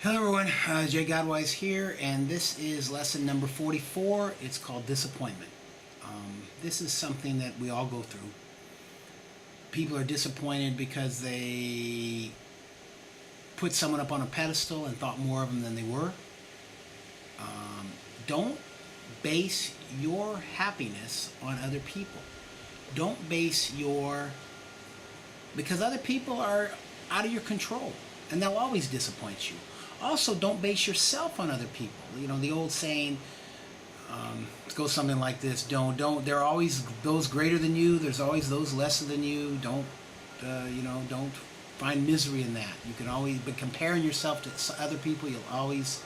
Hello everyone, Jay Godwise here, and this is lesson number 44. It's called Disappointment. This is something that we all go through. People are disappointed because they put someone up on a pedestal and thought more of them than they were. Don't base your happiness on other people. Don't base because other people are out of your control and they'll always disappoint you. Also, don't base yourself on other people. You know, the old saying goes something like this: don't. There are always those greater than you. There's always those lesser than you. Don't find misery in that. You can always, but comparing yourself to other people, you'll always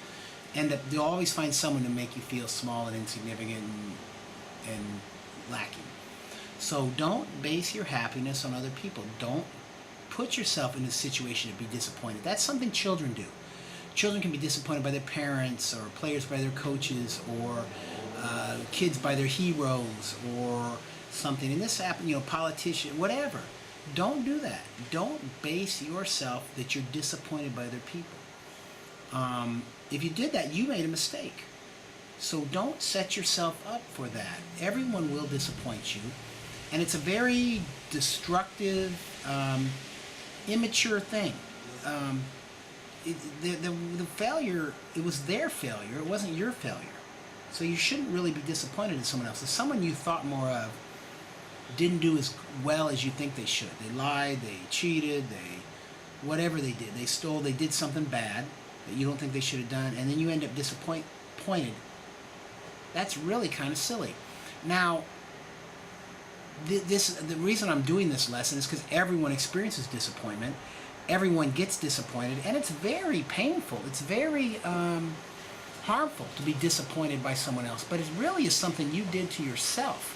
find someone to make you feel small and insignificant and lacking. So don't base your happiness on other people. Don't put yourself in a situation to be disappointed. That's something children do. Children can be disappointed by their parents, or players by their coaches, or kids by their heroes, or something. And this happened, politician, whatever. Don't do that. Don't base yourself that you're disappointed by other people. If you did that, you made a mistake. So don't set yourself up for that. Everyone will disappoint you. And it's a very destructive, immature thing. The failure, it was their failure, it wasn't your failure. So you shouldn't really be disappointed in someone else. If someone you thought more of didn't do as well as you think they should, they lied, they cheated, whatever they did, they stole, they did something bad that you don't think they should have done, and then you end up disappointed, that's really kind of silly. Now, the reason I'm doing this lesson is because everyone experiences disappointment. Everyone gets disappointed, and it's very painful. It's very harmful to be disappointed by someone else, but it really is something you did to yourself.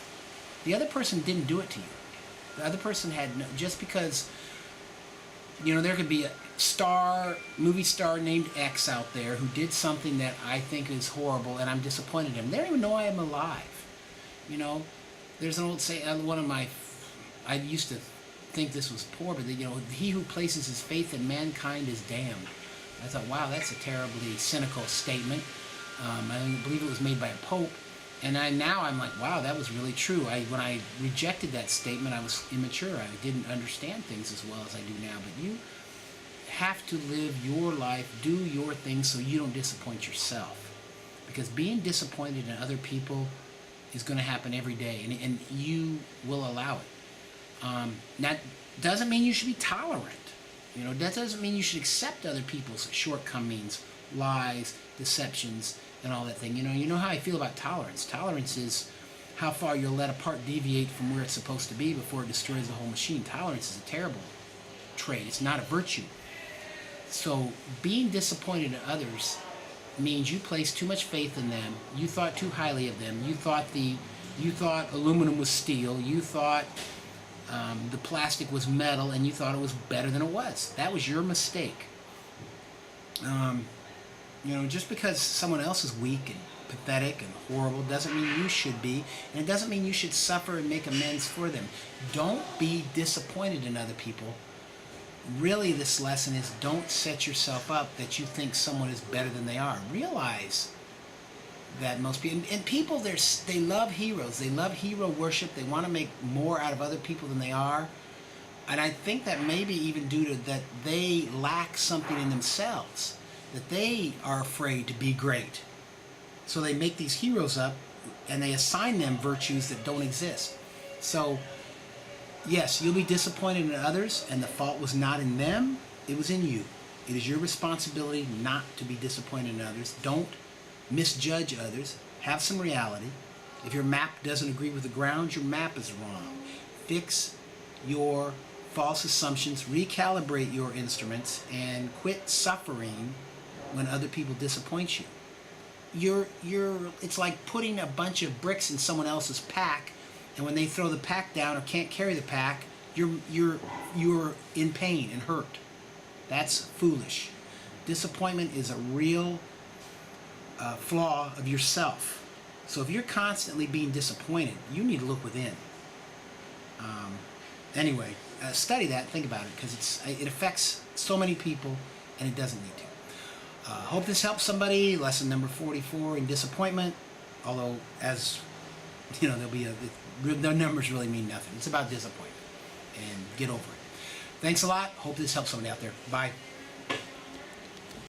The other person didn't do it to you. The other person had no, just because, there could be a movie star named X out there who did something that I think is horrible, and I'm disappointed in him. They don't even know I am alive. There's an old saying, I used to think this was poor, but he who places his faith in mankind is damned. I thought, wow, that's a terribly cynical statement. I believe it was made by a pope, and now I'm like, wow, that was really true. When I rejected that statement, I was immature. I didn't understand things as well as I do now. But you have to live your life, do your thing, so you don't disappoint yourself. Because being disappointed in other people is going to happen every day, and you will allow it. That doesn't mean you should be tolerant. That doesn't mean you should accept other people's shortcomings, lies, deceptions, and all that thing. You know how I feel about tolerance. Tolerance is how far you'll let a part deviate from where it's supposed to be before it destroys the whole machine. Tolerance is a terrible trait. It's not a virtue. So being disappointed in others means you place too much faith in them. You thought too highly of them. You thought aluminum was steel. You thought the plastic was metal, and you thought it was better than it was. That was your mistake. Just because someone else is weak and pathetic and horrible doesn't mean you should be, and it doesn't mean you should suffer and make amends for them. Don't be disappointed in other people. Really, this lesson is, don't set yourself up that you think someone is better than they are. Realize that most people, and people, they love heroes. They love hero worship. They want to make more out of other people than they are. And I think that maybe even due to that, they lack something in themselves, that they are afraid to be great. So they make these heroes up, and they assign them virtues that don't exist. So yes, you'll be disappointed in others, and the fault was not in them, it was in you. It is your responsibility not to be disappointed in others. Don't misjudge others. Have some reality. If your map doesn't agree with the ground, your map is wrong. Fix your false assumptions, recalibrate your instruments, and quit suffering when other people disappoint you. It's like putting a bunch of bricks in someone else's pack, and when they throw the pack down or can't carry the pack, you're in pain and hurt. That's foolish. Disappointment is a real flaw of yourself. So if you're constantly being disappointed, you need to look within. Anyway, study that, think about it, because it affects so many people, and it doesn't need to. Hope this helps somebody. Lesson number 44 in disappointment. Although, as you know, the numbers really mean nothing. It's about disappointment. And get over it. Thanks a lot. Hope this helps somebody out there. Bye.